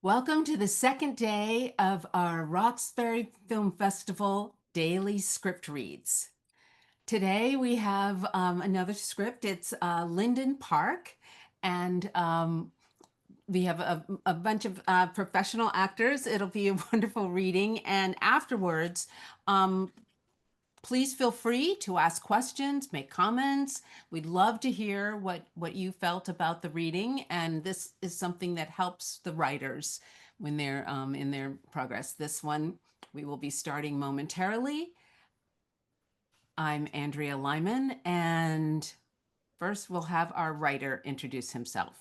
Welcome to the second day of our Roxbury Film Festival daily script reads. Today we have another script. It's Linden Park, and we have a bunch of professional actors. It'll be a wonderful reading, and afterwards, please feel free to ask questions, make comments. We'd love to hear what you felt about the reading, and this is something that helps the writers when they're in their progress. This one we will be starting momentarily. I'm Andrea Lyman, and first we'll have our writer introduce himself.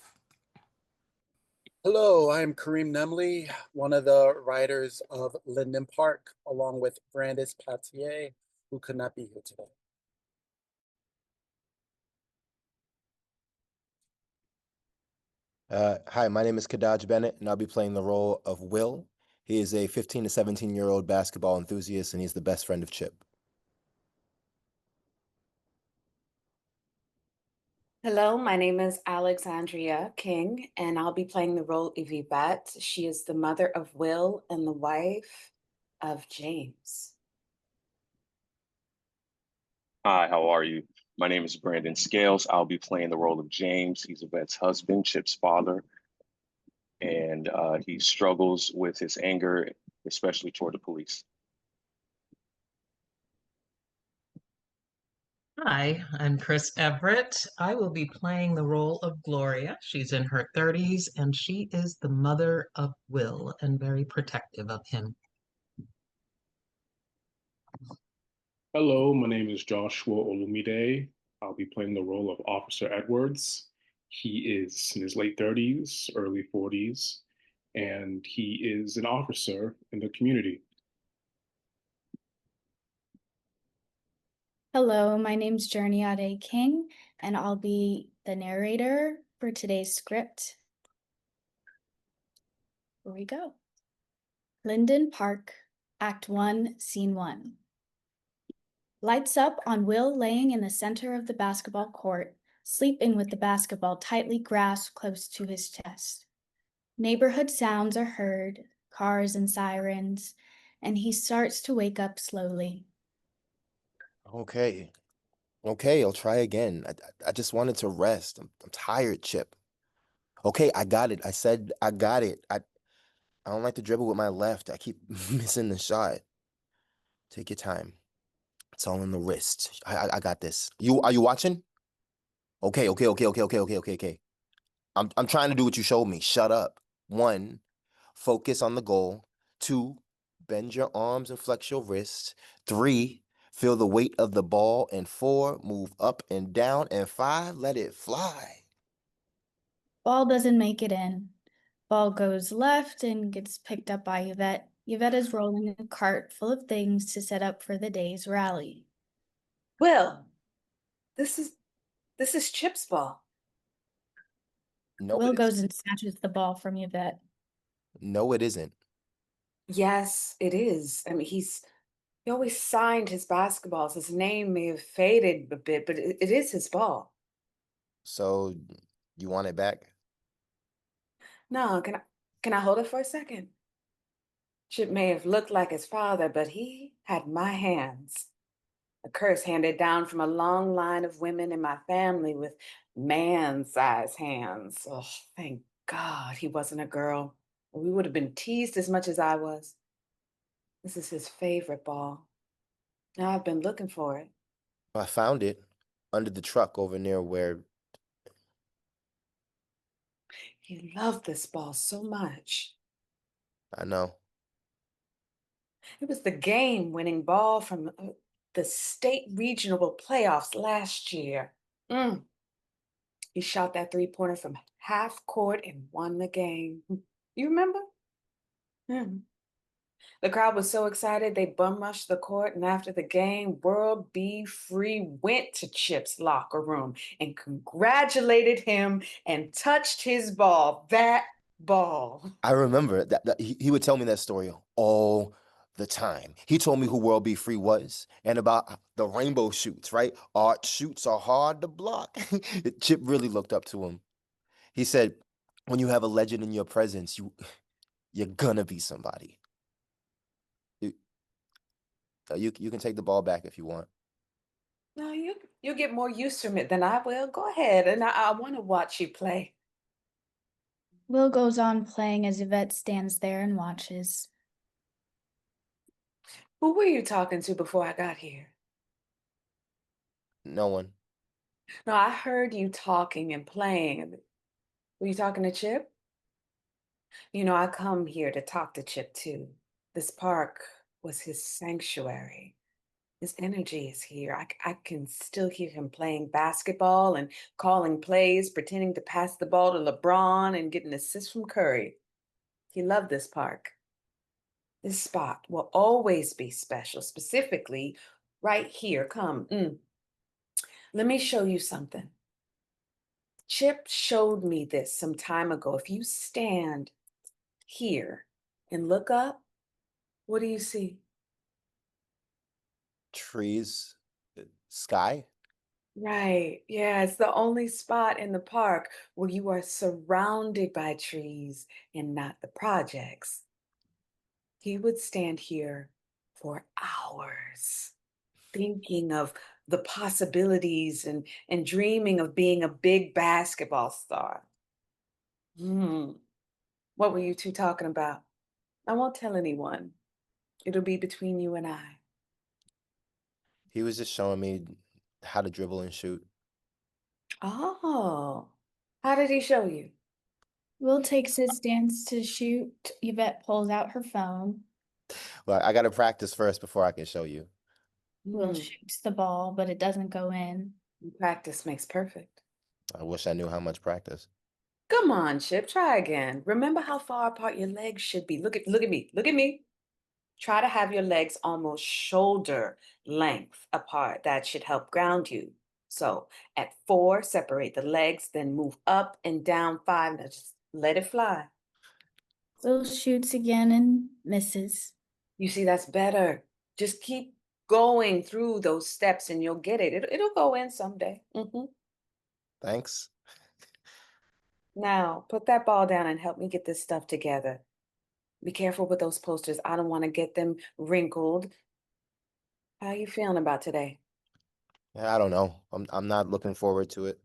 Hello, I'm Kareem Nemley, one of the writers of Linden Park, along with Brandice Peltier, who could not be here today. Hi, my name is Kadahj Bennett, and I'll be playing the role of Will. He is a 15 to 17-year-old basketball enthusiast, and he's the best friend of Chip. Hello, my name is Alexandria King, and I'll be playing the role of Yvette. She is the mother of Will and the wife of James. Hi, how are you? My name is Brandon Scales. I'll be playing the role of James. He's Yvette's husband, Chip's father, and he struggles with his anger, especially toward the police. Hi, I'm Chris Everett. I will be playing the role of Gloria. She's in her 30s and she is the mother of Will and very protective of him. Hello, my name is Joshua Olumide. I'll be playing the role of Officer Edwards. He is in his late 30s, early 40s, and he is an officer in the community. Hello, my name's Journey-Ade King, and I'll be the narrator for today's script. Here we go. Linden Park, Act 1, Scene 1. Lights up on Will laying in the center of the basketball court, sleeping with the basketball tightly grasped close to his chest. Neighborhood sounds are heard, cars and sirens, and he starts to wake up slowly. Okay, I'll try again. I just wanted to rest. I'm tired, Chip. Okay, I got it. I said I got it. I don't like to dribble with my left. I keep missing the shot. Take your time. It's all in the wrist. I got this. Are you watching? Okay. I'm trying to do what you showed me. Shut up. 1, focus on the goal. 2, bend your arms and flex your wrists. 3, feel the weight of the ball. And 4, move up and down. And 5, let it fly. Ball doesn't make it in. Ball goes left and gets picked up by Yvette. Yvette is rolling a cart full of things to set up for the day's rally. Will, this is Chip's ball. No, Will goes and snatches the ball from Yvette. No, it isn't. Yes, it is. I mean, he always signed his basketballs. His name may have faded a bit, but it is his ball. So you want it back? No, can I hold it for a second? Chip may have looked like his father, but he had my hands. A curse handed down from a long line of women in my family with man-sized hands. Oh, thank God he wasn't a girl. We would have been teased as much as I was. This is his favorite ball. Now I've been looking for it. I found it under the truck over near where. He loved this ball so much. I know. It was the game-winning ball from the state regional playoffs last year. He shot that three-pointer from half court and won the game. You remember? The crowd was so excited they bum rushed the court, and after the game, World B. Free went to Chip's locker room and congratulated him and touched his ball. That ball. I remember that he would tell me that story all the time. He told me who World B. Free was and about the rainbow shoots, right? Art shoots are hard to block. Chip really looked up to him. He said, when you have a legend in your presence, You're gonna be somebody. You can take the ball back if you want. No, you get more use from it than I will. Go ahead, and I want to watch you play. Will goes on playing as Yvette stands there and watches. Who were you talking to before I got here? No one. No, I heard you talking and playing. Were you talking to Chip? You know, I come here to talk to Chip too. This park was his sanctuary. His energy is here. I can still hear him playing basketball and calling plays, pretending to pass the ball to LeBron and getting assists from Curry. He loved this park. This spot will always be special, specifically right here. Come, let me show you something. Chip showed me this some time ago. If you stand here and look up, what do you see? Trees, sky. Right. Yeah, it's the only spot in the park where you are surrounded by trees and not the projects. He would stand here for hours thinking of the possibilities and dreaming of being a big basketball star. Hmm. What were you two talking about? I won't tell anyone. It'll be between you and I. He was just showing me how to dribble and shoot. Oh, how did he show you? Will takes his stance to shoot. Yvette pulls out her phone. Well, I gotta practice first before I can show you. Will Hmm. shoots the ball, but it doesn't go in. Practice makes perfect. I wish I knew how much practice. Come on, Chip, try again. Remember how far apart your legs should be. Look at me. Look at me. Try to have your legs almost shoulder length apart. That should help ground you. So at 4, separate the legs, then move up and down 5. Now just let it fly. Will shoots again and misses. You see, that's better. Just keep going through those steps and you'll get it. It'll go in someday. Thanks. Now, put that ball down and help me get this stuff together. Be careful with those posters. I don't want to get them wrinkled. How are you feeling about today? I don't know. I'm not looking forward to it.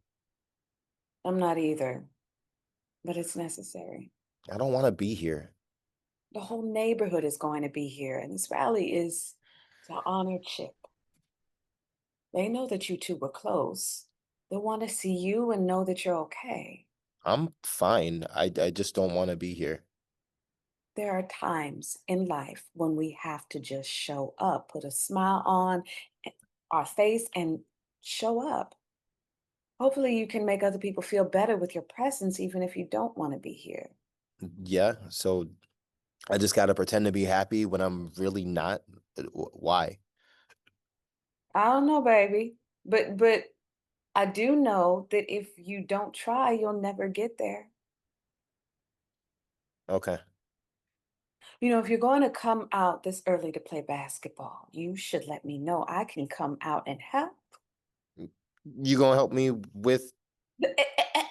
I'm not either, but it's necessary. I don't want to be here. The whole neighborhood is going to be here, and this rally is to honor Chip. They know that you two were close. They want to see you and know that you're okay. I'm fine. I just don't want to be here. There are times in life when we have to just show up, put a smile on our face and show up. Hopefully you can make other people feel better with your presence, even if you don't want to be here. Yeah, so I just gotta pretend to be happy when I'm really not. Why? I don't know, baby, but I do know that if you don't try, you'll never get there. Okay. You know, if you're going to come out this early to play basketball, you should let me know. I can come out and help. You gonna help me with?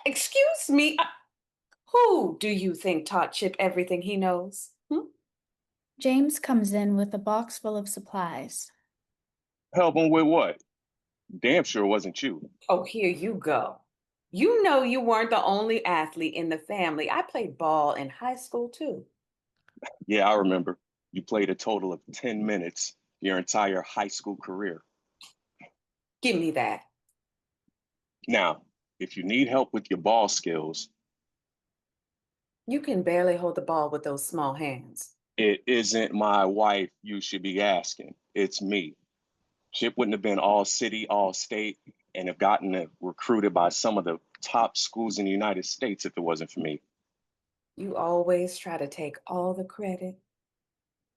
Excuse me. Who do you think taught Chip everything he knows? James comes in with a box full of supplies. Help him with what? Damn sure it wasn't you. Oh, here you go. You know you weren't the only athlete in the family. I played ball in high school too. Yeah, I remember. You played a total of 10 minutes your entire high school career. Give me that. Now, if you need help with your ball skills, You can barely hold the ball with those small hands. it isn't my wife you should be asking. It's me. Chip wouldn't have been all city, all state, and have gotten recruited by some of the top schools in the United States if it wasn't for me. You always try to take all the credit.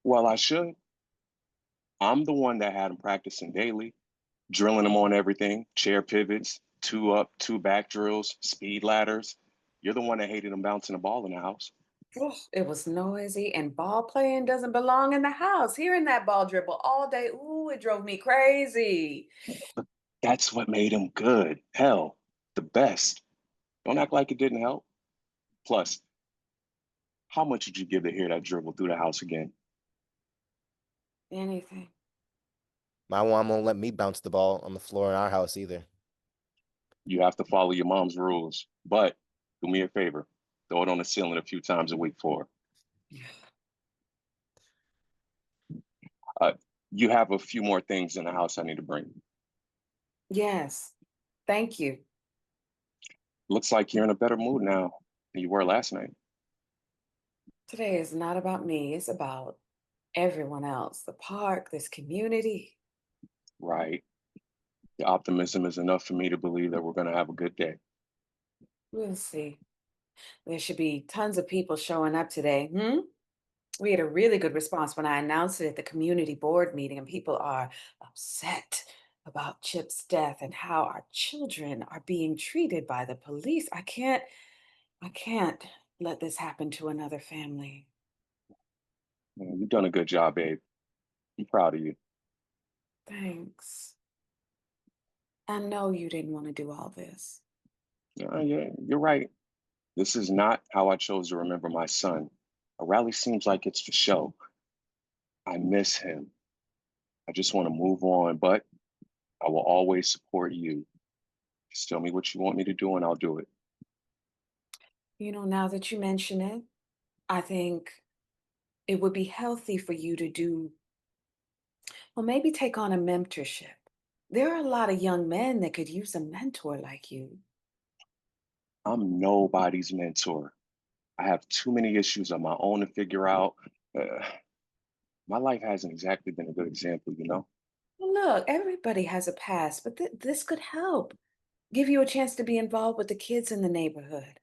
Well, I should. I'm the one that had him practicing daily, drilling him on everything, chair pivots, 2 up, 2 back drills, speed ladders. You're the one that hated him bouncing the ball in the house. Ugh, it was noisy and ball playing doesn't belong in the house. Hearing that ball dribble all day, ooh, it drove me crazy. That's what made him good. Hell, the best. Don't act like it didn't help. Plus, How much would you give to hear that dribble through the house again? Anything. My mom won't let me bounce the ball on the floor in our house either. You have to follow your mom's rules, but do me a favor. Throw it on the ceiling a few times a week for her. You have a few more things in the house I need to bring. Yes. Thank you. Looks like you're in a better mood now than you were last night. Today is not about me. It's about everyone else. The park, this community. Right. The optimism is enough for me to believe that we're going to have a good day. We'll see. There should be tons of people showing up today. We had a really good response when I announced it at the community board meeting, and people are upset about Chip's death and how our children are being treated by the police. I can't let this happen to another family. Man, you've done a good job, babe. I'm proud of you. Thanks. I know you didn't want to do all this. Yeah, you're right. This is not how I chose to remember my son. A rally seems like it's for show. I miss him. I just want to move on, but I will always support you. Just tell me what you want me to do and I'll do it. Now that you mention it, I think it would be healthy for you to maybe take on a mentorship. There are a lot of young men that could use a mentor like you. I'm nobody's mentor. I have too many issues of my own to figure out. My life hasn't exactly been a good example, you know? Well, look, everybody has a past, but this could help. Give you a chance to be involved with the kids in the neighborhood.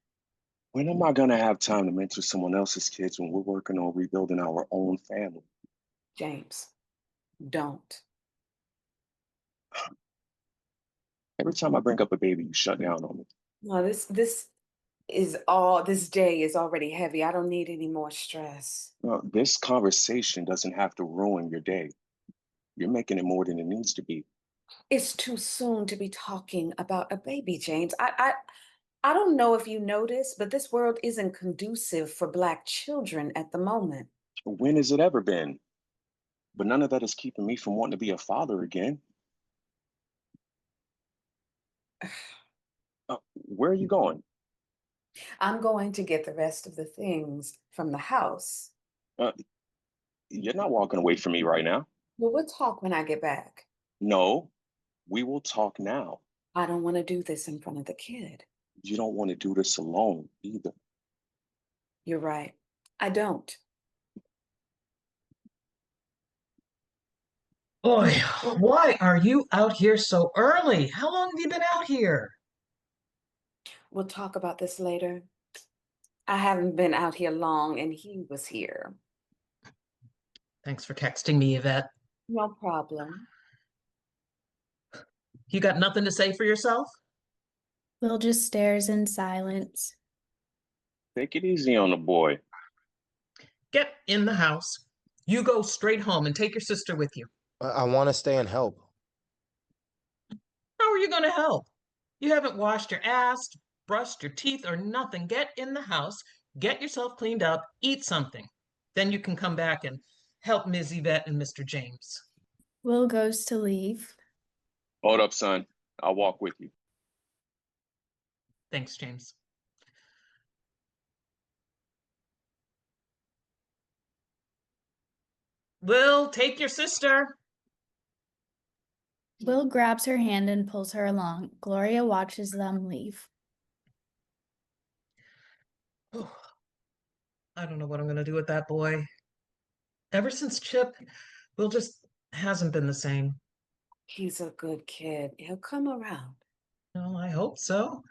When am I going to have time to mentor someone else's kids when we're working on rebuilding our own family? James, don't. Every time I bring up a baby, you shut down on me. No, this day is already heavy. I don't need any more stress. No, this conversation doesn't have to ruin your day. You're making it more than it needs to be. It's too soon to be talking about a baby, James. I don't know if you noticed, but this world isn't conducive for Black children at the moment. When has it ever been? But none of that is keeping me from wanting to be a father again. Where are you going? I'm going to get the rest of the things from the house. Uh, you're not walking away from me right now. Well, we'll talk when I get back. No, we will talk now. I don't want to do this in front of the kid. You don't want to do this alone either. You're right. I don't. Boy, why are you out here so early? How long have you been out here? We'll talk about this later. I haven't been out here long, and he was here. Thanks for texting me, Yvette. No problem. You got nothing to say for yourself? Will just stares in silence. Take it easy on the boy. Get in the house. You go straight home and take your sister with you. I want to stay and help. How are you going to help? You haven't washed your ass, brushed your teeth, or nothing. Get in the house, get yourself cleaned up, eat something. Then you can come back and help Ms. Yvette and Mr. James. Will goes to leave. Hold up, son. I'll walk with you. Thanks, James. Will, take your sister. Will grabs her hand and pulls her along. Gloria watches them leave. Oh, I don't know what I'm going to do with that boy. Ever since Chip, Will just hasn't been the same. He's a good kid. He'll come around. No, I hope so.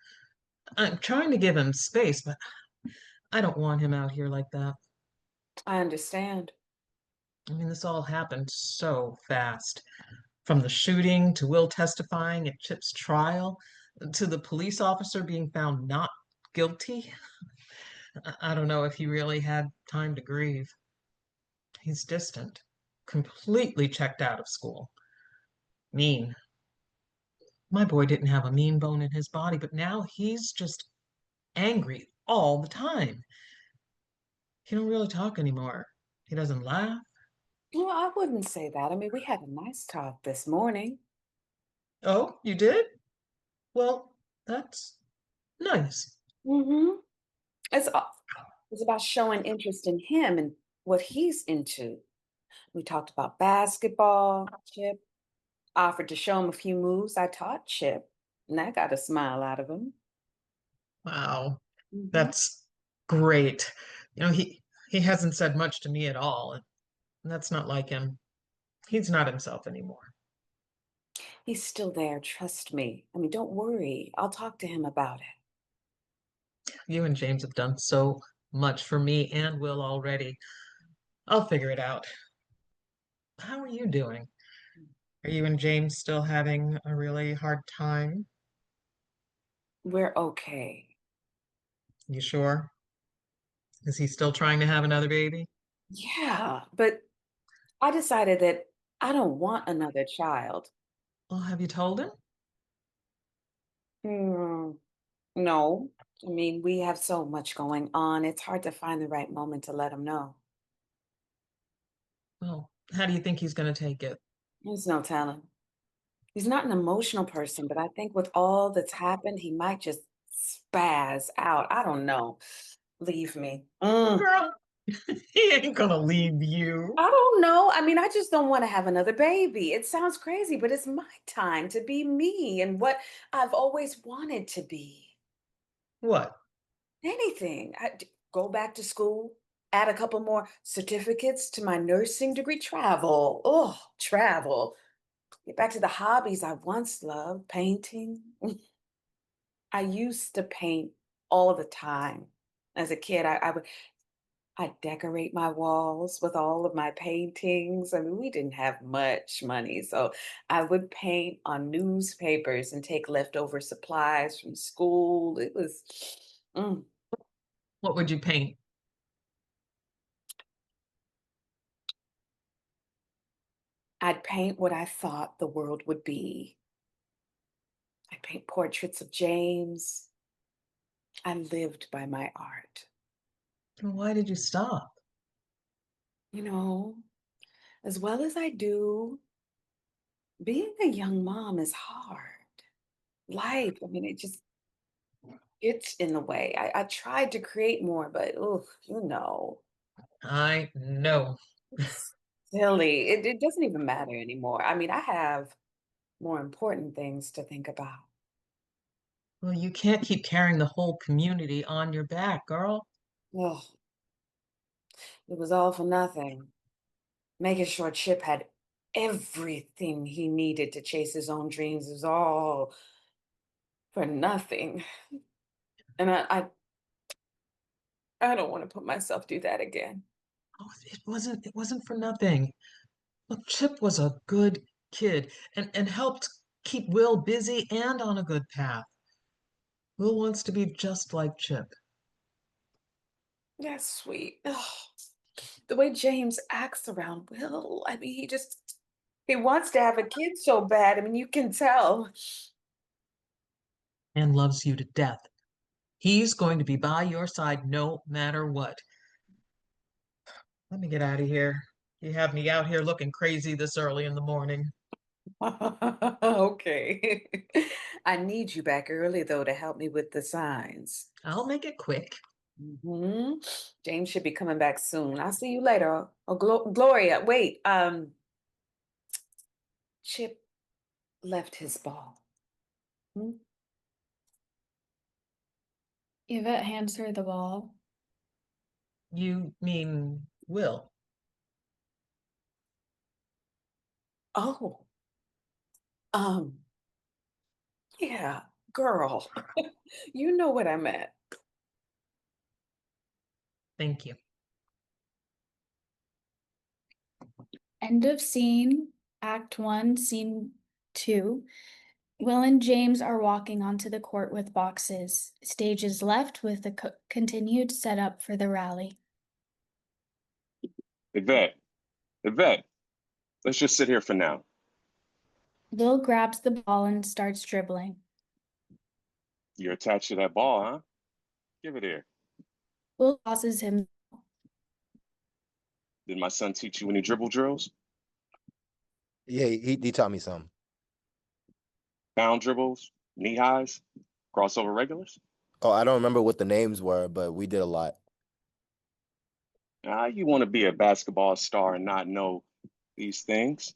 I'm trying to give him space, but I don't want him out here like that. I understand. I mean, this all happened so fast. From the shooting to Will testifying at Chip's trial to the police officer being found not guilty. I don't know if he really had time to grieve. He's distant, completely checked out of school. Mean. My boy didn't have a mean bone in his body, but now he's just angry all the time. He don't really talk anymore. He doesn't laugh. Well, I wouldn't say that. I mean, we had a nice talk this morning. Oh, you did? Well, that's nice. Mm-hmm. It's, a- it's about showing interest in him and what he's into. We talked about basketball. Chip offered to show him a few moves I taught Chip, and that got a smile out of him. Wow, Mhm. that's great. He hasn't said much to me at all, and that's not like him. He's not himself anymore. He's still there, trust me. I mean, don't worry. I'll talk to him about it. You and James have done so much for me and Will already. I'll figure it out. How are you doing? Are you and James still having a really hard time? We're okay. You sure? Is he still trying to have another baby? Yeah, but I decided that I don't want another child. Well, have you told him? Hmm, no. I mean, we have so much going on. It's hard to find the right moment to let him know. Well, how do you think he's going to take it? There's no telling. He's not an emotional person, but I think with all that's happened, he might just spaz out. I don't know. Leave me. Girl, he ain't gonna leave you. I don't know. I mean, I just don't want to have another baby. It sounds crazy, but it's my time to be me and what I've always wanted to be. What? Anything. Go back to school, add a couple more certificates to my nursing degree, travel. Oh, travel. Get back to the hobbies I once loved, painting. I used to paint all the time. As a kid, I'd decorate my walls with all of my paintings. I mean, we didn't have much money, so I would paint on newspapers and take leftover supplies from school. It was, mm, What would you paint? I'd paint what I thought the world would be. I'd paint portraits of James. I lived by my art. Why did you stop? You know, as well as I do, being a young mom is hard. Life, I mean, it just gets in the way. I tried to create more, but oh, you know, I know. it's silly. It doesn't even matter anymore. I mean, I have more important things to think about. Well, you can't keep carrying the whole community on your back, girl. Oh, it was all for nothing. Making sure Chip had everything he needed to chase his own dreams is all for nothing. And I don't want to put myself through that again. Oh, it wasn't for nothing. Look, Chip was a good kid and helped keep Will busy and on a good path. Will wants to be just like Chip. That's sweet. Ugh. The way James acts around Will, I mean, he wants to have a kid so bad. I mean, you can tell. And loves you to death. He's going to be by your side no matter what. Let me get out of here. You have me out here looking crazy this early in the morning. Okay. I need you back early, though, to help me with the signs. I'll make it quick. Hmm. James should be coming back soon. I'll see you later. Oh, Gloria, wait. Chip left his ball. Hmm? Yvette hands her the ball. You mean Will? Oh, um, yeah, girl. You know what I meant. Thank you. End of scene, Act 1, Scene 2. Will and James are walking onto the court with boxes. Stage is left with the continued setup for the rally. Yvette, Yvette, let's just sit here for now. Will grabs the ball and starts dribbling. You're attached to that ball, huh? Give it here. Will tosses him. Did my son teach you any dribble drills? Yeah, he taught me some. Bound dribbles, knee highs, crossover regulars? Oh, I don't remember what the names were, but we did a lot. You want to be a basketball star and not know these things?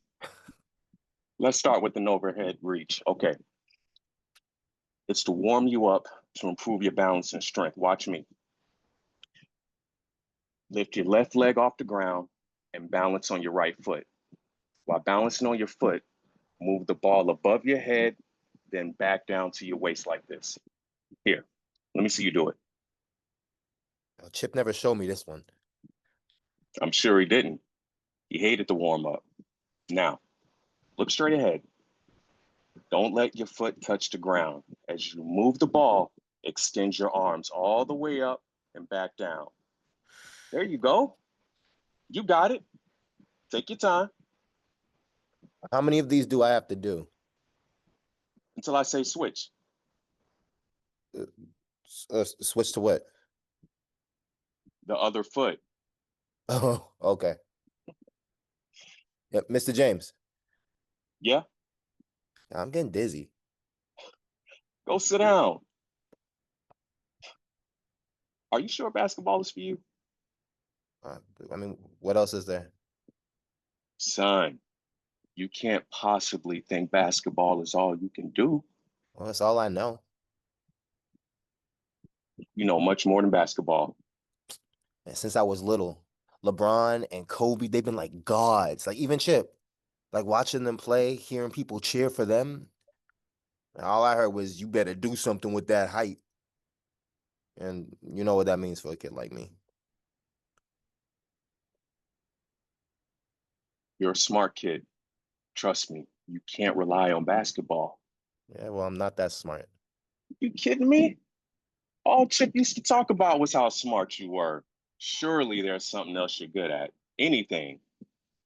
Let's start with an overhead reach. Okay. It's to warm you up to improve your balance and strength. Watch me. Lift your left leg off the ground and balance on your right foot. While balancing on your foot, move the ball above your head, then back down to your waist like this. Here, let me see you do it. Chip never showed me this one. I'm sure he didn't. He hated the warm up. Now, look straight ahead. Don't let your foot touch the ground. As you move the ball, extend your arms all the way up and back down. There you go. You got it. Take your time How many of these do I have to do? until I say switch. Switch to what? The other foot. Oh, okay. Yep, Mr. James. Yeah, I'm getting dizzy. go sit down. Are you sure basketball is for you? I mean, what else is there? Son, you can't possibly think basketball is all you can do. Well, that's all I know. You know much more than basketball. And since I was little, LeBron and Kobe, they've been like gods. Like even Chip, like watching them play, hearing people cheer for them. All I heard was, "You better do something with that height." And you know what that means for a kid like me. You're a smart kid. Trust me, you can't rely on basketball. Yeah, well, I'm not that smart. You kidding me? All Chip used to talk about was how smart you were. Surely there's something else you're good at. Anything.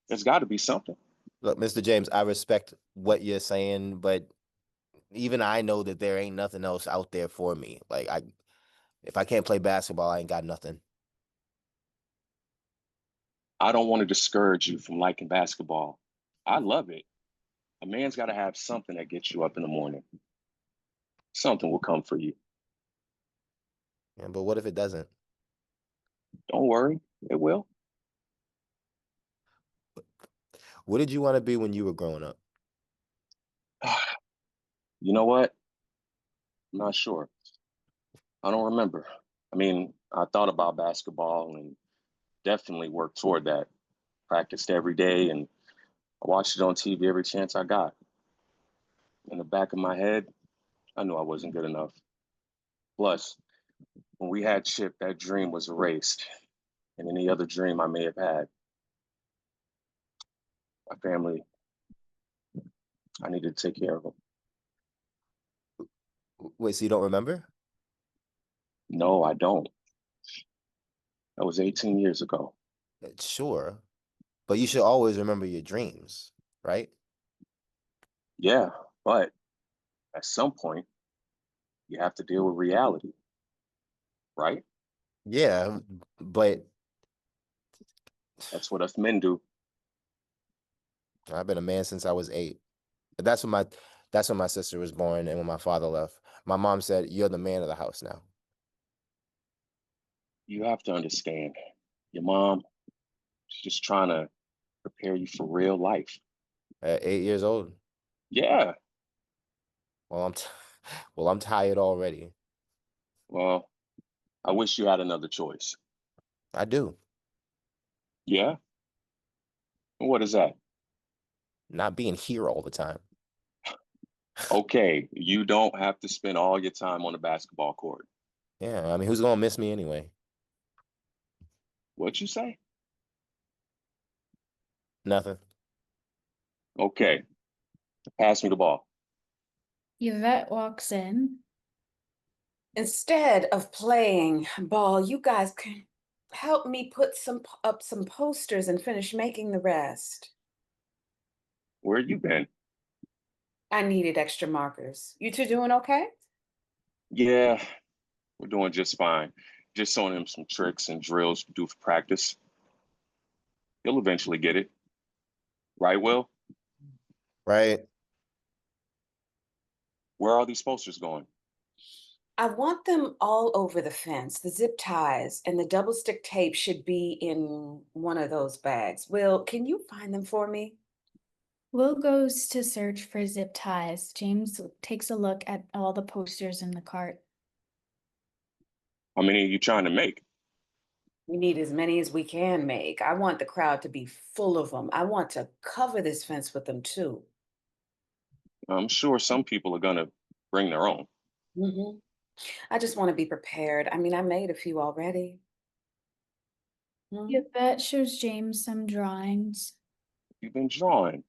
There's got to be something. Look, Mr. James, I respect what you're saying, but even I know that there ain't nothing else out there for me. Like if I can't play basketball, I ain't got nothing. I don't want to discourage you from liking basketball. I love it. A man's got to have something that gets you up in the morning. Something will come for you. Yeah, but what if it doesn't? Don't worry, it will. What did you want to be when you were growing up? You know what? I'm not sure. I don't remember. I mean, I thought about basketball and definitely worked toward that. Practiced every day and I watched it on TV every chance I got. In the back of my head, I knew I wasn't good enough. Plus, when we had Chip, that dream was erased. And any other dream I may have had. My family, I needed to take care of them. Wait, so you don't remember? No, I don't. That was 18 years ago. Sure, but you should always remember your dreams, right? Yeah, but at some point, you have to deal with reality, right? Yeah, but That's what us men do. I've been a man since I was 8. That's when my sister was born and when my father left. My mom said, "You're the man of the house now." You have to understand, your mom, she's just trying to prepare you for real life. At 8 years old. Yeah, Well, well, I'm tired already. well, I wish you had another choice. I do. Yeah? And what is that? Not being here all the time. Okay, you don't have to spend all your time on the basketball court. Yeah, I mean, who's gonna miss me anyway? What'd you say? Nothing. Okay, pass me the ball. Yvette walks in. Instead of playing ball, you guys can help me put up some posters and finish making the rest. Where you been? I needed extra markers. You two doing okay? Yeah, we're doing just fine. Just showing him some tricks and drills to do for practice. He'll eventually get it. Right, Will? Right. Where are these posters going? I want them all over the fence. The zip ties and the double stick tape should be in one of those bags. Will, can you find them for me? Will goes to search for zip ties. James takes a look at all the posters in the cart. How many are you trying to make? We need as many as we can make. I want the crowd to be full of them. I want to cover this fence with them too. I'm sure some people are going to bring their own. hmm I just want to be prepared. I mean, I made a few already. Yvette shows James some drawings. You've been drawing.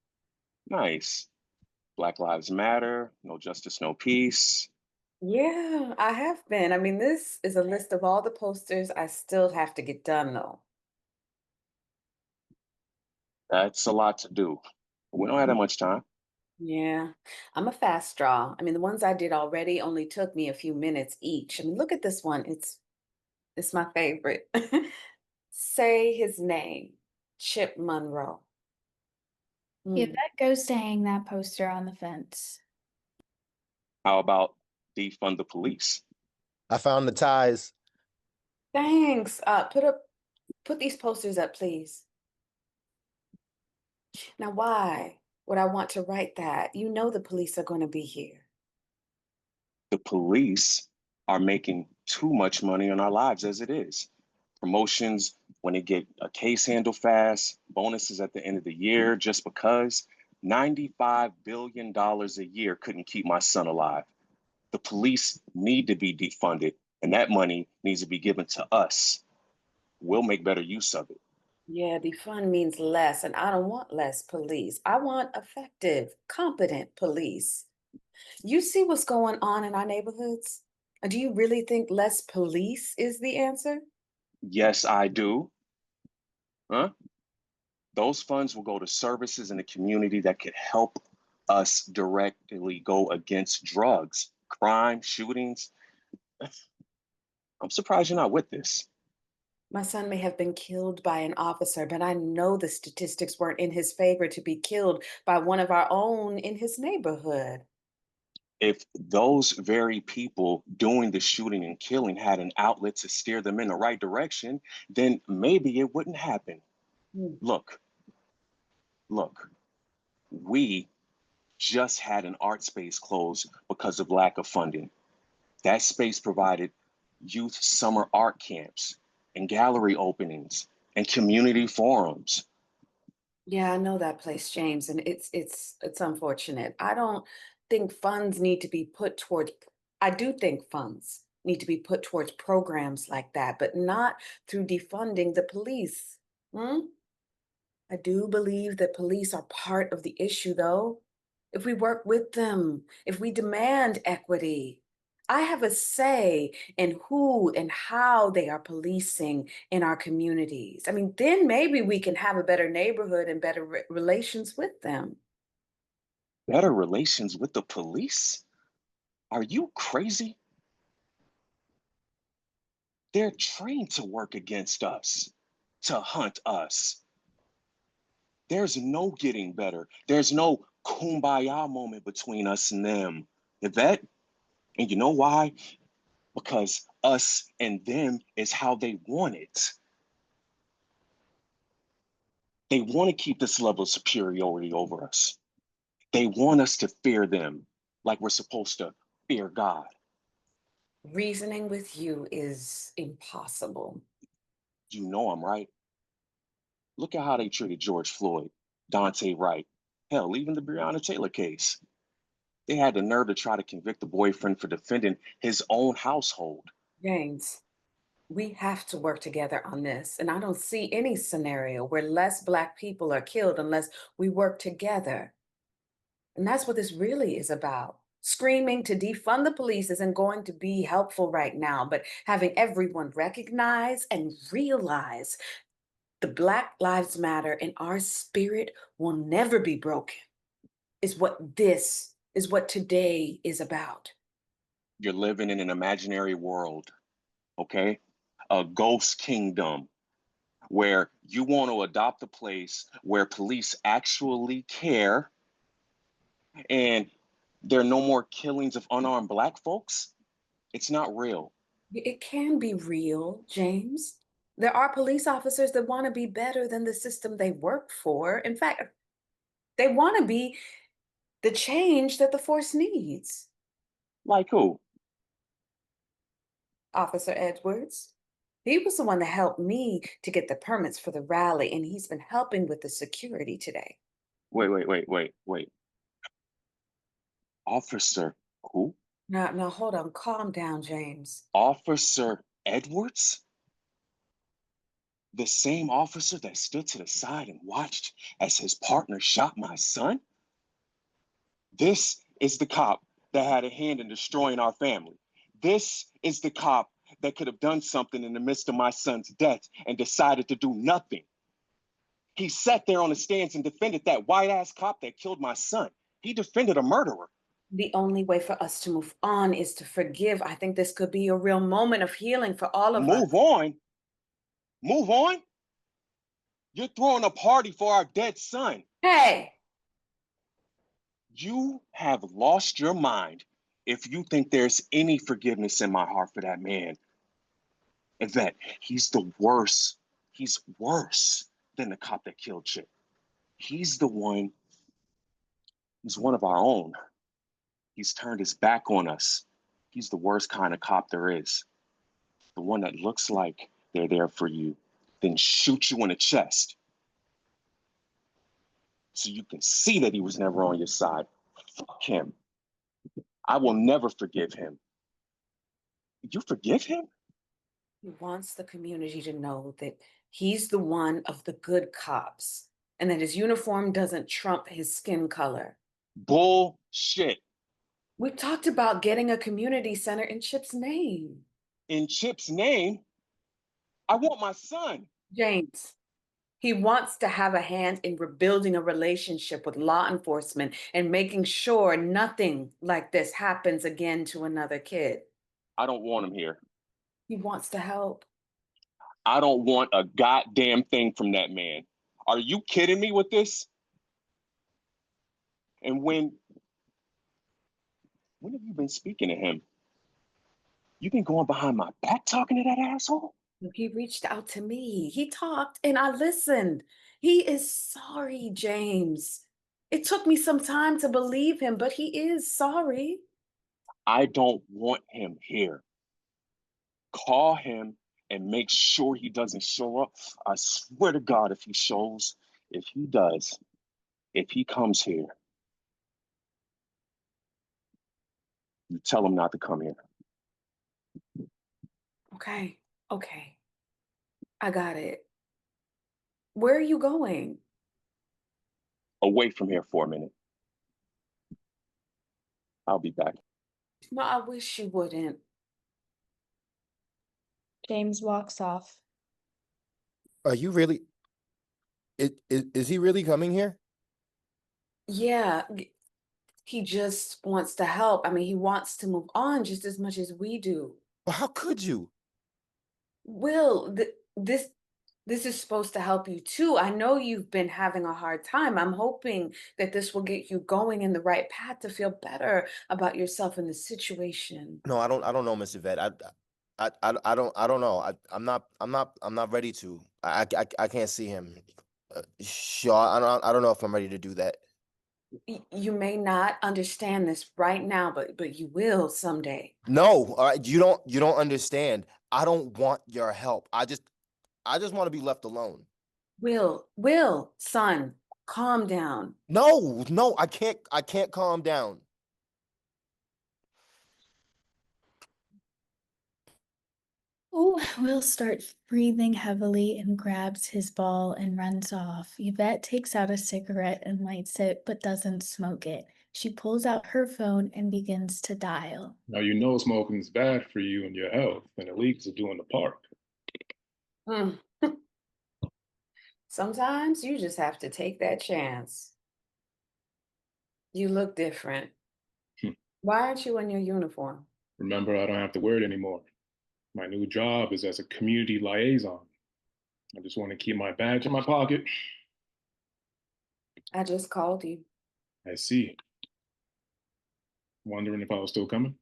Nice. Black Lives Matter, no justice, no peace. Yeah, I have been. I mean, this is a list of all the posters I still have to get done, though. That's a lot to do. We don't have that much time. Yeah, I'm a fast draw. I mean, the ones I did already only took me a few minutes each. I mean, look at this one. It's my favorite. Say his name, Chip Monroe. Yvette goes to hang that poster on the fence. How about defund the police? I found the ties. Thanks. Put these posters up, please. Now, why would I want to write that? You know the police are going to be here. The police are making too much money on our lives as it is. Promotions when they get a case handled fast, bonuses at the end of the year just because. $95 billion a year couldn't keep my son alive. The police need to be defunded, and that money needs to be given to us. We'll make better use of it. Yeah, defund means less, and I don't want less police. I want effective, competent police. You see what's going on in our neighborhoods? Do you really think less police is the answer? Yes, I do. Huh? Those funds will go to services in the community that could help us directly go against drugs, crime, shootings. I'm surprised you're not with this. My son may have been killed by an officer, but I know the statistics weren't in his favor to be killed by one of our own in his neighborhood. If those very people doing the shooting and killing had an outlet to steer them in the right direction, then maybe it wouldn't happen. Look, we just had an art space close because of lack of funding. That space provided youth summer art camps and gallery openings and community forums. Yeah, I know that place, James, and it's unfortunate. I don't think funds need to be put towards I do think funds need to be put towards programs like that, but not through defunding the police. I do believe that police are part of the issue, though. If we work with them, if we demand equity, I have a say in who and how they are policing in our communities. I mean, then maybe we can have a better neighborhood and better relations with them. Better relations with the police? Are you crazy? They're trained to work against us, to hunt us. There's no getting better. There's no kumbaya moment between us and them. Yvette, and you know why? Because us and them is how they want it. They want to keep this level of superiority over us. They want us to fear them like we're supposed to fear God. Reasoning with you is impossible. You know I'm right. Look at how they treated George Floyd, Dante Wright, hell, even the Breonna Taylor case. They had the nerve to try to convict the boyfriend for defending his own household. James, we have to work together on this. And I don't see any scenario where less Black people are killed unless we work together. And that's what this really is about. Screaming to defund the police isn't going to be helpful right now, but having everyone recognize and realize the Black Lives Matter and our spirit will never be broken is what today is about. You're living in an imaginary world, okay? A ghost kingdom where you want to adopt a place where police actually care and there are no more killings of unarmed Black folks, it's not real. It can be real, James. There are police officers that want to be better than the system they work for. In fact, they want to be the change that the force needs. Like who? Officer Edwards. He was the one that helped me to get the permits for the rally, and he's been helping with the security today. Wait. Officer who? Now, hold on. Calm down, James. Officer Edwards? The same officer that stood to the side and watched as his partner shot my son? This is the cop that had a hand in destroying our family. This is the cop that could have done something in the midst of my son's death and decided to do nothing. He sat there on the stands and defended that white-ass cop that killed my son. He defended a murderer. The only way for us to move on is to forgive. I think this could be a real moment of healing for all of us. Move on? Move on? You're throwing a party for our dead son. Hey! You have lost your mind if you think there's any forgiveness in my heart for that man. Yvette, he's the worst. He's worse than the cop that killed Chip. He's one of our own. He's turned his back on us. He's the worst kind of cop there is. The one that looks like they're there for you, then shoot you in the chest. So you can see that he was never on your side. Fuck him. I will never forgive him. You forgive him? He wants the community to know that he's the one of the good cops and that his uniform doesn't trump his skin color. Bullshit. We talked about getting a community center in Chip's name. In Chip's name? I want my son. James, he wants to have a hand in rebuilding a relationship with law enforcement and making sure nothing like this happens again to another kid. I don't want him here. He wants to help. I don't want a goddamn thing from that man. Are you kidding me with this? And when have you been speaking to him? You've been going behind my back talking to that asshole? He reached out to me. He talked and I listened. He is sorry, James. It took me some time to believe him, but he is sorry. I don't want him here. Call him and make sure he doesn't show up. I swear to God, if he comes here, you tell him not to come here. Okay. I got it. Where are you going? Away from here for a minute. I'll be back. No, I wish you wouldn't. James walks off. Are you really? Is he really coming here? Yeah, he just wants to help. I mean, he wants to move on just as much as we do. Well, how could you? Will, this is supposed to help you too. I know you've been having a hard time. I'm hoping that this will get you going in the right path to feel better about yourself in the situation. No, I don't know, Miss Yvette. I don't know. I'm not ready to. I can't see him. Sure, I don't know if I'm ready to do that. You may not understand this right now, but you will someday. No, all right, you don't understand. I don't want your help. I just want to be left alone. Will, son, calm down. No, I can't calm down. Oh, Will starts breathing heavily and grabs his ball and runs off. Yvette takes out a cigarette and lights it, but doesn't smoke it. She pulls out her phone and begins to dial. Now you know smoking's bad for you and your health, and it leads to doing the park. Sometimes you just have to take that chance. You look different. Why aren't you in your uniform? Remember, I don't have to wear it anymore. My new job is as a community liaison. I just want to keep my badge in my pocket. I just called you. I see. Wondering if I was still coming?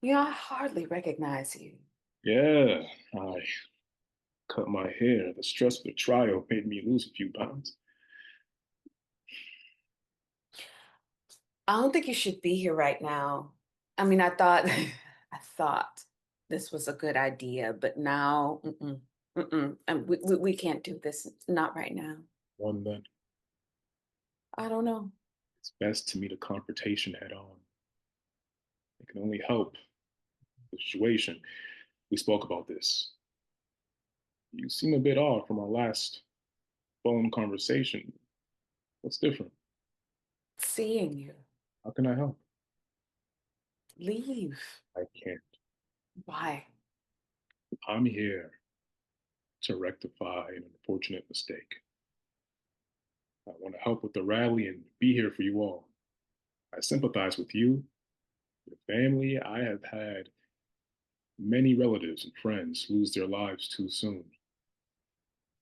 You know, I hardly recognize you. Yeah, I cut my hair. The stress of the trial made me lose a few pounds. I don't think you should be here right now. I mean, I thought, I thought this was a good idea, but now, and we can't do this. Not right now. One then. I don't know. It's best to meet a confrontation head on. It can only help the situation. We spoke about this. You seem a bit odd from our last phone conversation. What's different? Seeing you. How can I help? Leave. I can't. Why? I'm here to rectify an unfortunate mistake. I want to help with the rally and be here for you all. I sympathize with you, your family. I have had many relatives and friends lose their lives too soon.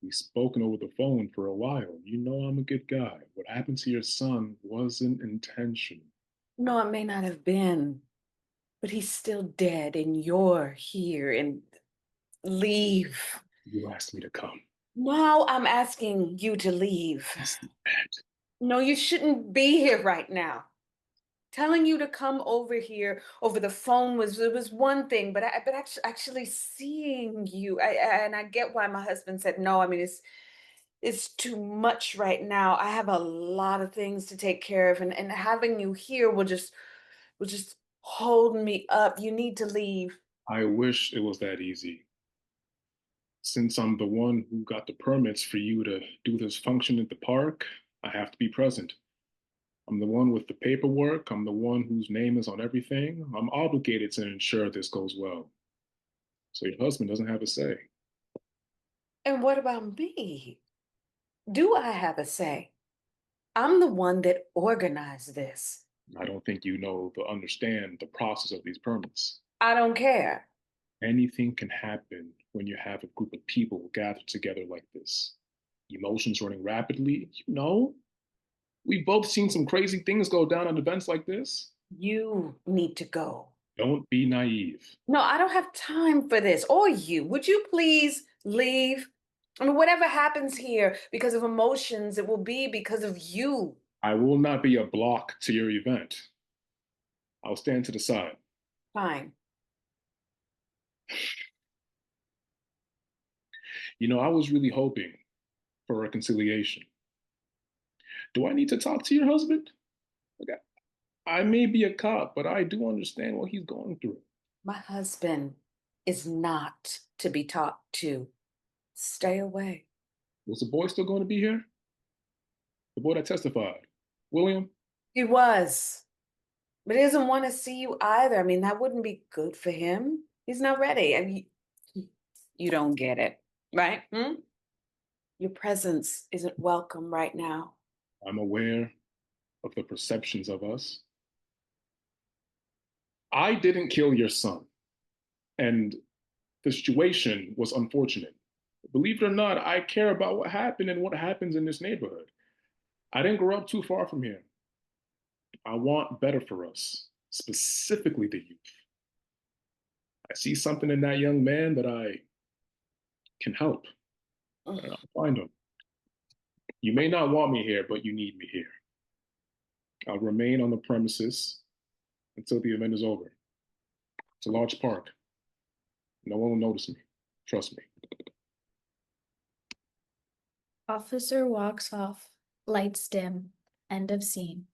We've spoken over the phone for a while. You know I'm a good guy. What happened to your son wasn't intentional. No, it may not have been, but he's still dead, and you're here, and leave. You asked me to come. Now I'm asking you to leave. No, you shouldn't be here right now. Telling you to come over here over the phone was one thing, but actually seeing you, and I get why my husband said no. I mean, it's too much right now. I have a lot of things to take care of, and having you here will just hold me up. You need to leave. I wish it was that easy. Since I'm the one who got the permits for you to do this function at the park, I have to be present. I'm the one with the paperwork. I'm the one whose name is on everything. I'm obligated to ensure this goes well. So your husband doesn't have a say. And what about me? Do I have a say? I'm the one that organized this. I don't think you know to understand the process of these permits. I don't care. Anything can happen when you have a group of people gathered together like this. Emotions running rapidly, you know. We've both seen some crazy things go down at events like this. You need to go. Don't be naive. No, I don't have time for this. Or you. Would you please leave? I mean, whatever happens here because of emotions, it will be because of you. I will not be a block to your event. I'll stand to the side. Fine. You know, I was really hoping for reconciliation. Do I need to talk to your husband? Okay. I may be a cop, but I do understand what he's going through. My husband is not to be talked to. Stay away. Was the boy still going to be here? The boy that testified? William? He was. But he doesn't want to see you either. I mean, that wouldn't be good for him. He's not ready. I mean, you don't get it, right? Your presence isn't welcome right now. I'm aware of the perceptions of us. I didn't kill your son, and the situation was unfortunate. Believe it or not, I care about what happened and what happens in this neighborhood. I didn't grow up too far from here. I want better for us, specifically the youth. I see something in that young man that I can help, and I'll find him. You may not want me here, but you need me here. I'll remain on the premises until the event is over. It's a large park. No one will notice me. Trust me. Officer walks off, lights dim, end of scene.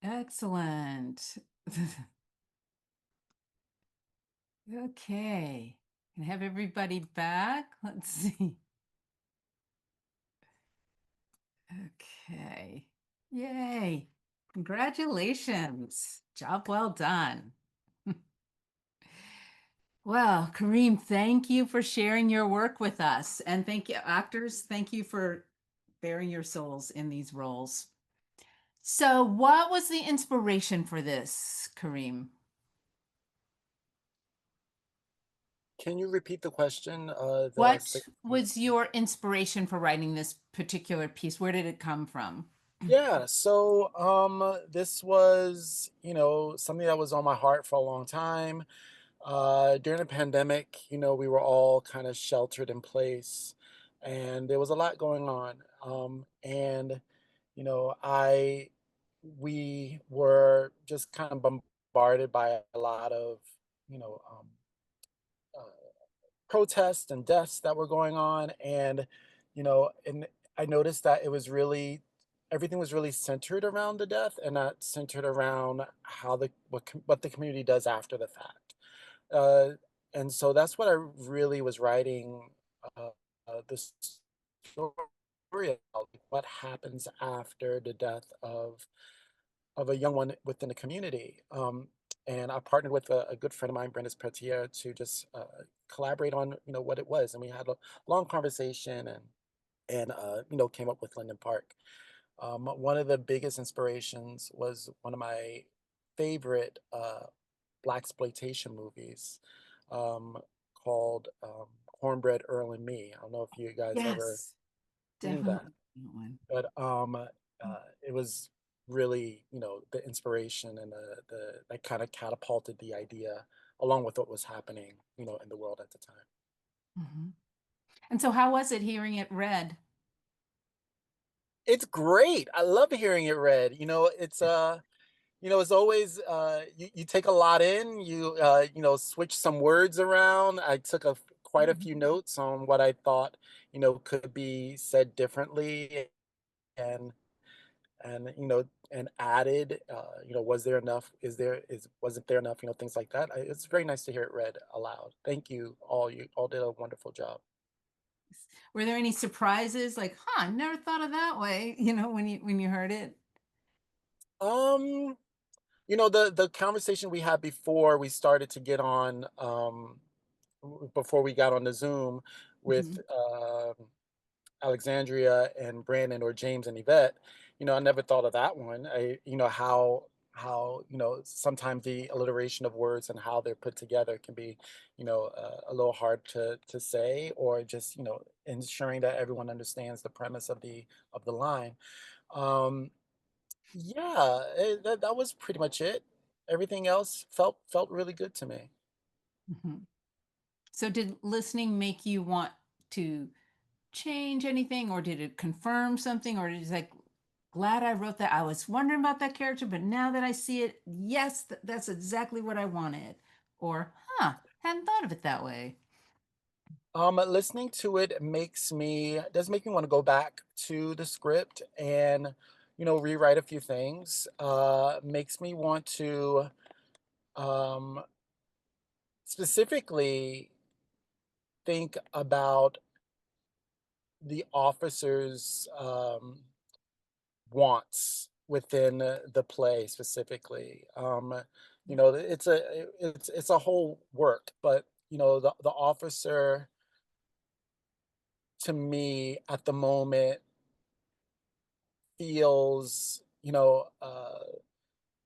Excellent. Okay. Can I have everybody back? Let's see. Okay. Yay. Congratulations. Job well done. Well, Kareem, thank you for sharing your work with us. And thank you, actors. Thank you for bearing your souls in these roles. So what was the inspiration for this, Kareem? Can you repeat the question? The last What thing. was your inspiration for writing this particular piece? Where did it come from? Yeah, so this was, something that was on my heart for a long time. During the pandemic, we were all kind of sheltered in place and there was a lot going on. And, I we were just kind of bombarded by a lot of, you know, uh, protests and deaths that were going on. And I noticed that it was really everything was really centered around the death and not centered around how what the community does after the fact. Uh, and so that's what I really was writing uh, this story about, like, what happens after the death of a young one within the community. And I partnered with a good friend of mine, Brandice Peltier, to just collaborate on what it was, and we had a long conversation and came up with Linden Park. One of the biggest inspirations was one of my favorite black exploitation movies um, called Cornbread Earl and Me. I don't know if you guys ever Yes, seen that, definitely that one. but it was really the inspiration and the that kind of catapulted the idea along with what was happening in the world at the time. Mhm. And so how was it hearing it read? It's great. I love hearing it read. It's always you take a lot in. You switch some words around. I took quite a few notes on what I thought could be said differently, and and added. Was there enough? Wasn't there enough? Things like that. It's very nice to hear it read aloud. Thank you all. You all did a wonderful job. Were there any surprises like, huh, I never thought of that way, when you heard it? Um, the conversation we had before we started to get on, before we got on the Zoom with Mhm. Alexandria and Brandon, or James and Yvette. I never thought of that one. How sometimes the alliteration of words and how they're put together can be a little hard to say, or just ensuring that everyone understands the premise of the line. Um, yeah, that was pretty much it. Everything else felt really good to me. Mhm. So did listening make you want to change anything, or did it confirm something, or is like, glad I wrote that? I was wondering about that character, but now that I see it, yes, that's exactly what I wanted. Or, huh, hadn't thought of it that way. Listening to it does make me want to go back to the script and rewrite a few things. Makes me want to um, specifically think about the officers' wants within the play specifically. It's a whole work, but the officer, to me at the moment, feels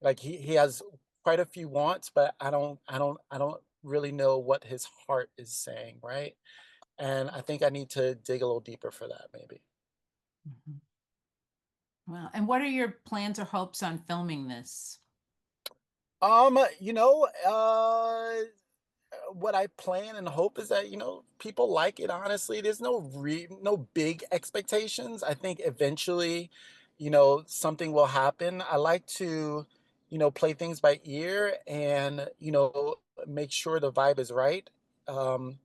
like he has quite a few wants, but I don't really know what his heart is saying, right? And I think I need to dig a little deeper for that, maybe. Mhm. Well, and what are your plans or hopes on filming this? Um, you know, what I plan and hope is that, people like it, honestly. There's no big expectations. I think eventually, something will happen. I like to, play things by ear and, make sure the vibe is right. Um,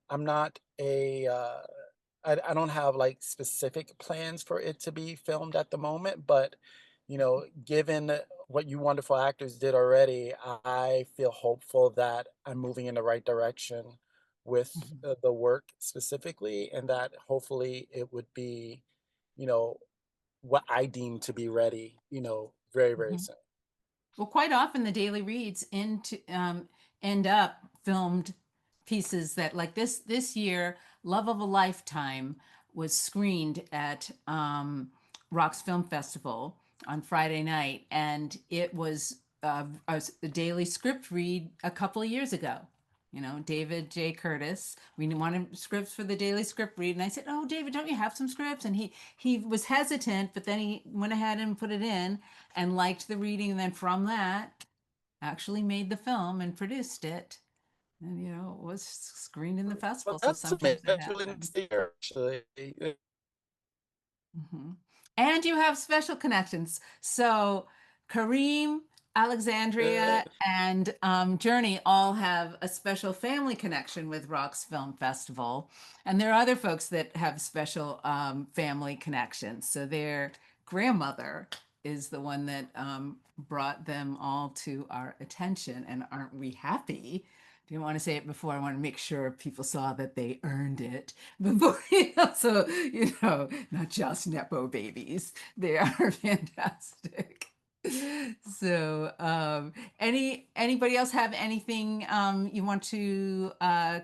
I'm not I don't have like specific plans for it to be filmed at the moment, but given what you wonderful actors did already, I feel hopeful that I'm moving in the right direction with Mhm. the work specifically, and that hopefully it would be, you know, what I deem to be ready, very, very Mhm. soon. Well, quite often the daily reads end up filmed pieces that, like this year, Love of a Lifetime was screened at RoxFilm Festival, on Friday night, and it was a daily script read a couple of years ago. You know, David J. Curtis. We wanted scripts for the daily script read, and I said, "Oh, David, don't you have some scripts?" And he was hesitant, but then he went ahead and put it in and liked the reading, and then from that, actually made the film and produced it. And you know, it was screened in the Well, festival. So that's amazing. sometimes that That's really nice happens. to hear, actually. Mhm. And you have special connections. So Kareem, Alexandria, and Journey all have a special family connection with RoxFilm Festival. And there are other folks that have special family connections. So their grandmother is the one that brought them all to our attention. And aren't we happy? Didn't want to say it before. I want to make sure people saw that they earned it before, so, not just Nepo babies. They are fantastic. So, anybody else have anything you want to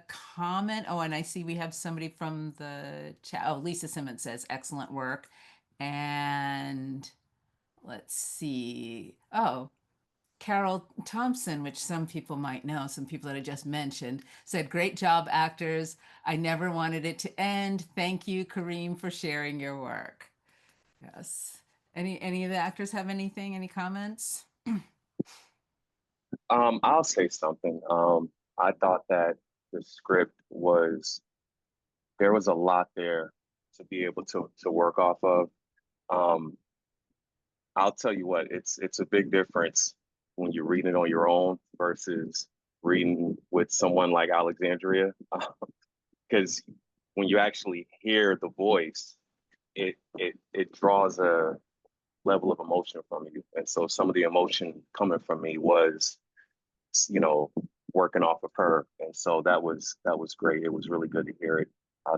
comment? Oh, and I see we have somebody from the chat. Oh, Lisa Simmons says excellent work. And let's see. Oh, Carol Thompson, which some people might know, some people that I just mentioned, said, "Great job, actors. I never wanted it to end. Thank you, Kareem, for sharing your work." Yes. Any of the actors have anything, any comments? I'll say something. I thought that the script was there was a lot there to be able to work off of. Um, I'll tell you what, it's a big difference when you're reading it on your own versus reading with someone like Alexandria, because when you actually hear the voice, it draws a level of emotion from you, and so some of the emotion coming from me was, you know, working off of her, and so that was great. It was really good to hear it.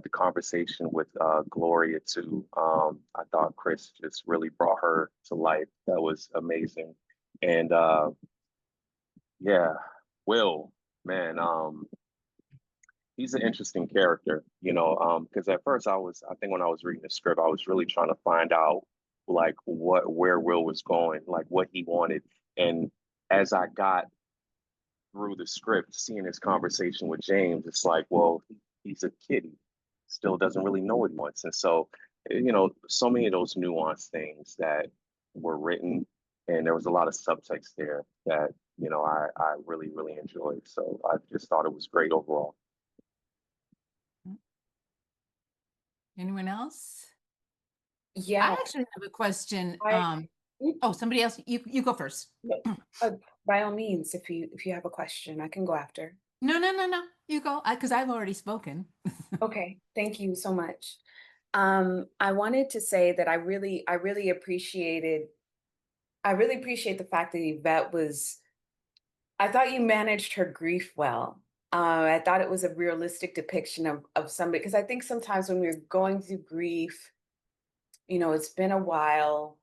The conversation with Gloria too. I thought Chris just really brought her to life. That was amazing, and yeah, Will, man, he's an interesting character, because at first I think when I was reading the script, I was really trying to find out like where Will was going, like what he wanted, and as I got through the script, seeing his conversation with James, it's like, well, he's a kid. He still doesn't really know what he wants. And so, so many of those nuanced things that were written, and there was a lot of subtext there that, I really, really enjoyed. So I just thought it was great overall. Anyone else? I Yeah, actually have a question. I Oh, somebody else. You go first. uh, by all means, if you have a question, I can go after. No, no, no, no. You go, because I've already spoken. Okay, thank you so much. I wanted to say that I really appreciate the fact that Yvette was. I thought you managed her grief well. I thought it was a realistic depiction of somebody, because I think sometimes when we're going through grief, it's been a while,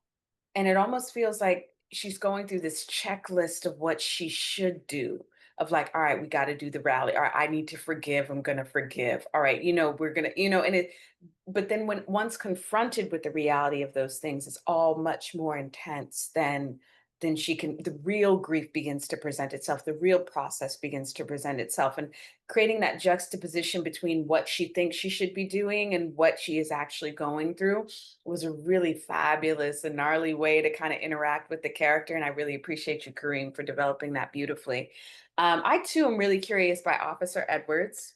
and it almost feels like she's going through this checklist of what she should do, of like, all right, we got to do the rally. All right, I need to forgive. I'm going to forgive. All right, we're going to, but then when once confronted with the reality of those things, it's all much more intense than the real grief begins to present itself, the real process begins to present itself, and creating that juxtaposition between what she thinks she should be doing and what she is actually going through was a really fabulous and gnarly way to kind of interact with the character. And I really appreciate you, Kareem, for developing that beautifully. I too am really curious by Officer Edwards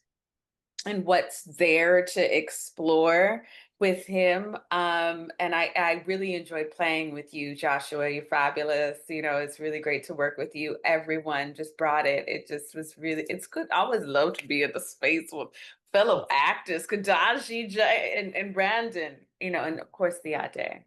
and what's there to explore with him. And I really enjoyed playing with you, Joshua. You're fabulous. It's really great to work with you. Everyone just brought it. It just was really, it's good. I always love to be in the space with fellow actors, Kadahj, and Brandon, and of course the Ade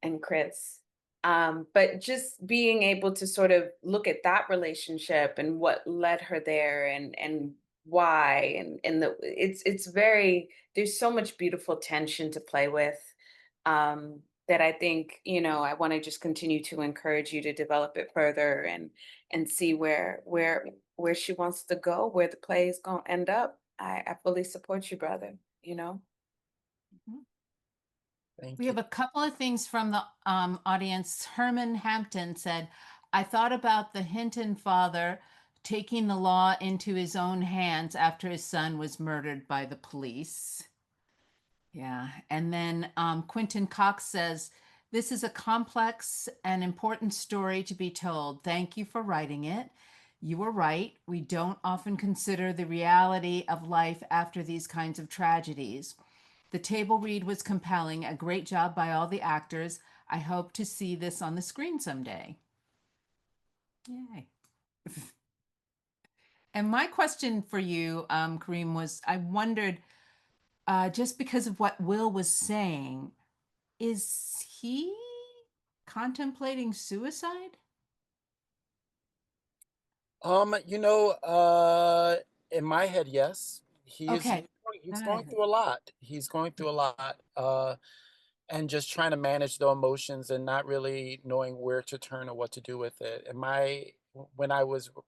and Chris. But just being able to sort of look at that relationship and what led her there, and why, it's very, there's so much beautiful tension to play with, that I think, I want to just continue to encourage you to develop it further, and see where she wants to go, where the play is going to end up. I fully support you, brother. Mhm. Thank We you. have a couple of things from the audience. Herman Hampton said, I thought about the Hinton father taking the law into his own hands after his son was murdered by the police. Yeah. And then Quentin Cox says, this is a complex and important story to be told. Thank you for writing it. You were right. We don't often consider the reality of life after these kinds of tragedies. The table read was compelling. A great job by all the actors. I hope to see this on the screen someday. Yay. And my question for you, Kareem, was I wondered, just because of what Will was saying, is he contemplating suicide? You know, in my head, yes. Okay. He's going through a lot. He's going through a lot. And just trying to manage the emotions and not really knowing where to turn or what to do with it. And when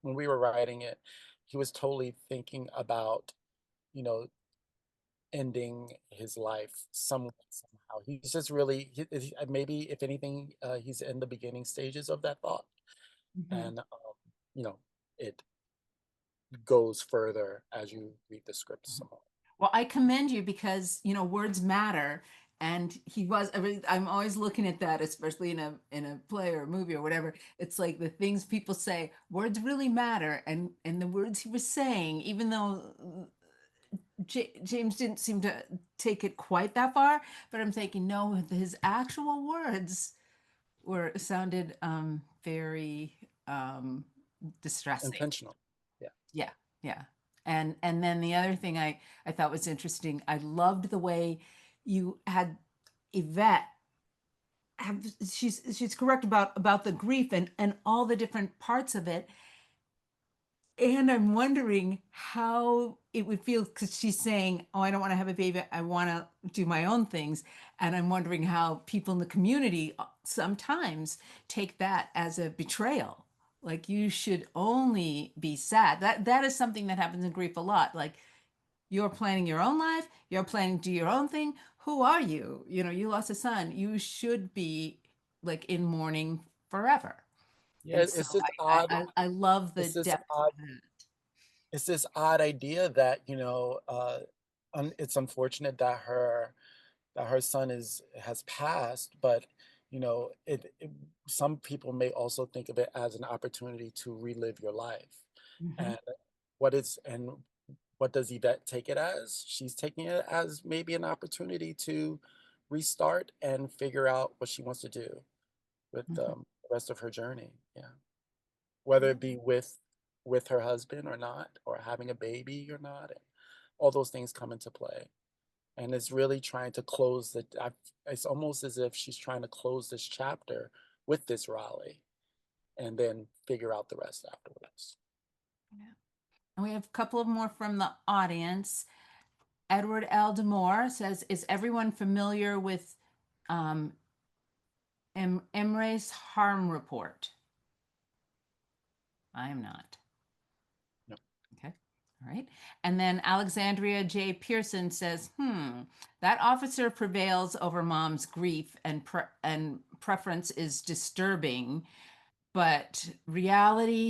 we were writing it, he was totally thinking about, you know, ending his life somehow. He's just really, maybe if anything, he's in the beginning stages of that thought. Mhm. And, you know, it goes further as you read the script some more. Well, I commend you because, words matter. And I'm always looking at that, especially in a play or a movie or whatever. It's like the things people say, words really matter. And the words he was saying, even though James didn't seem to take it quite that far, but I'm thinking, no, his actual words sounded very distressing. Intentional. Yeah. Yeah, yeah. And then the other thing I thought was interesting, I loved the way you had Yvette she's correct about the grief and all the different parts of it. And I'm wondering how it would feel because she's saying, oh, I don't want to have a baby. I want to do my own things. And I'm wondering how people in the community sometimes take that as a betrayal. Like you should only be sad. That is something that happens in grief a lot. Like you're planning your own life, you're planning to do your own thing. Who are you? You lost a son. You should be like in mourning forever. Yeah, And so it's this I, odd, I, I love the it's this depth odd, of that. it's this odd idea that, it's unfortunate that her son has passed, but some people may also think of it as an opportunity to relive your life. Mhm. And and what does Yvette take it as? She's taking it as maybe an opportunity to restart and figure out what she wants to do with Mhm. the rest of her journey. Yeah, whether it be with her husband or not, or having a baby or not, and all those things come into play. And it's really trying to it's almost as if she's trying to close this chapter with this Raleigh and then figure out the rest afterwards. Yeah. And we have a couple of more from the audience. Edward L. Demore says, is everyone familiar with um, Emre's harm report? I am not. No. Okay. All right. And then Alexandria J. Pearson says, that officer prevails over mom's grief and preference is disturbing, but reality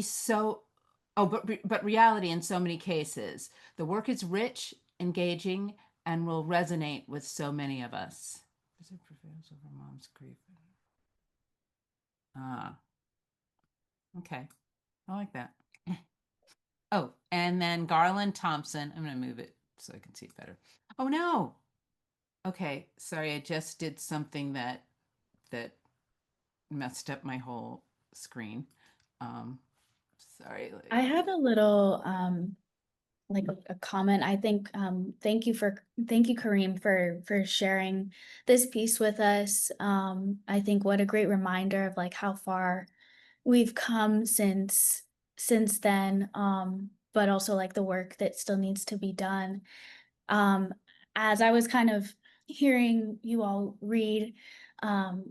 in so many cases. The work is rich, engaging, and will resonate with so many of us. Officer prevails over mom's grief. Ah, okay. I like that. Oh, and then Garland Thompson. I'm going to move it so I can see it better. Oh no. Okay, sorry. I just did something that messed up my whole screen. Um, sorry. I have a little like a comment. I think thank you Kareem for sharing this piece with us. I think what a great reminder of like how far we've come since then, but also like the work that still needs to be done. As I was kind of hearing you all read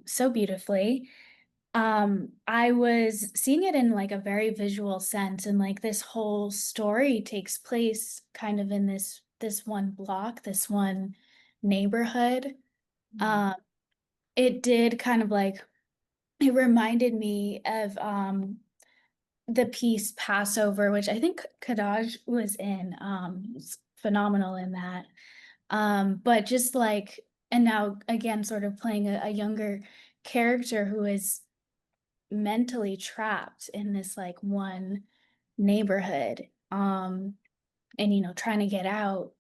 so beautifully, I was seeing it in like a very visual sense, and like this whole story takes place kind of in this one block, this one neighborhood. it did kind of like, it reminded me of the piece Passover, which I think Kadahj was in. He's phenomenal in that. But just like, and now again, sort of playing a younger character who is mentally trapped in this like one neighborhood, and trying to get out.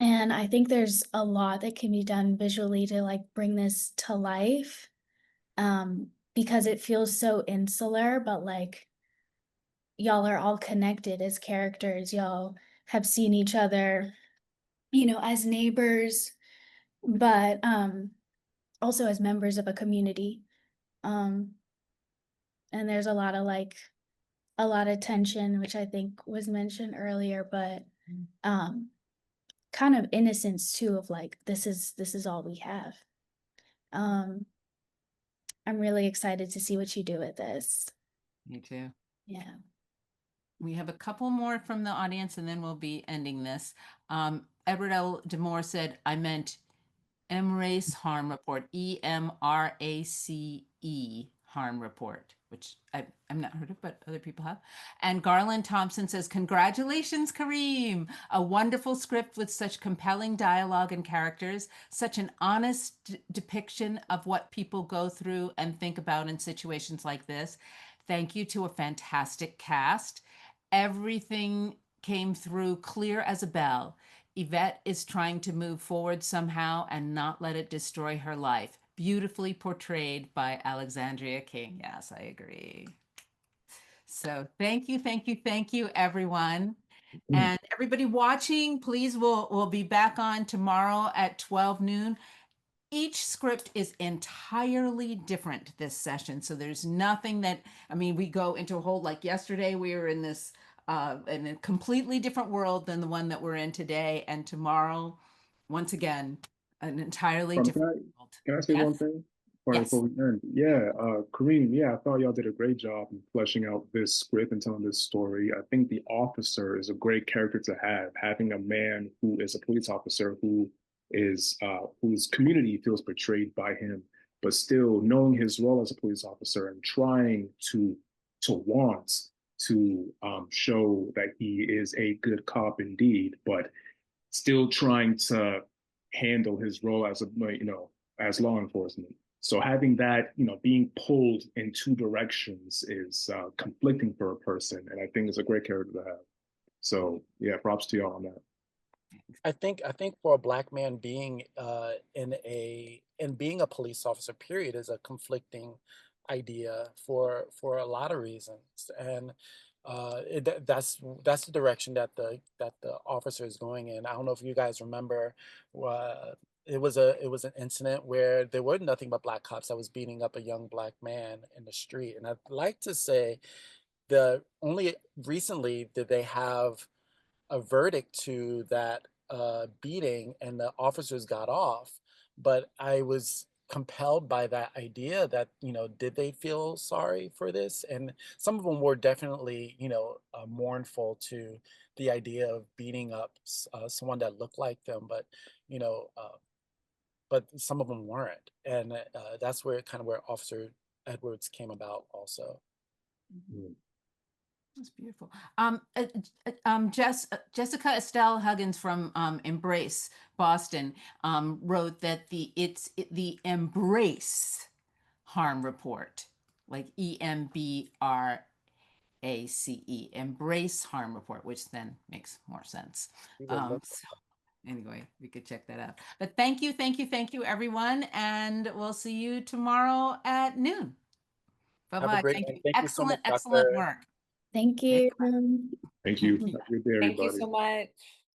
And I think there's a lot that can be done visually to like bring this to life, because it feels so insular, but like y'all are all connected as characters. Y'all have seen each other, as neighbors, but also as members of a community. And there's a lot of tension, which I think was mentioned earlier, but kind of innocence too, of like, this is all we have. I'm really excited to see what you do with this. Me too. Yeah. We have a couple more from the audience and then we'll be ending this. Everett L. Demore said, I meant Emrace Harm Report, EMRACE Harm Report, which I've not heard of, but other people have. And Garland Thompson says, congratulations, Kareem. A wonderful script with such compelling dialogue and characters, such an honest depiction of what people go through and think about in situations like this. Thank you to a fantastic cast. Everything came through clear as a bell. Yvette is trying to move forward somehow and not let it destroy her life. Beautifully portrayed by Alexandria King. Yes, I agree. So thank you, everyone. And everybody watching, please, we'll be back on tomorrow at 12 noon. Each script is entirely different this session. So there's nothing that, we go into a whole, like yesterday, we were in this, in a completely different world than the one that we're in today. And tomorrow, once again, an entirely different world. Can I say one thing before we end? Yeah, Kareem, I thought y'all did a great job in fleshing out this script and telling this story. I think the officer is a great character to have, having a man who is a police officer who is whose community feels betrayed by him, but still knowing his role as a police officer and trying to want to show that he is a good cop indeed, but still trying to handle his role as as law enforcement. So having that, being pulled in two directions is conflicting for a person, and I think it's a great character to have. So yeah, props to y'all on that. I think for a Black man being being a police officer, period, is a conflicting idea for a lot of reasons, and that's the direction that the officer is going in. I don't know if you guys remember, it was an incident where there were nothing but Black cops that was beating up a young Black man in the street, and I'd like to say only recently did they have a verdict to that beating and the officers got off. But I was compelled by that idea that, did they feel sorry for this? And some of them were definitely, mournful to the idea of beating up someone that looked like them, but, but some of them weren't. And that's where where Officer Edwards came about also. Mm-hmm. That's beautiful. Jessica Estelle Huggins from Embrace Boston wrote that the Embrace Harm Report, like EMBRACE, Embrace Harm Report, which then makes more sense. So anyway, we could check that out. But thank you, everyone, and we'll see you tomorrow at noon. Bye-bye. Thank you. Excellent, excellent work. Thank you. Thank you. Have a good day, everybody. Thank you so much.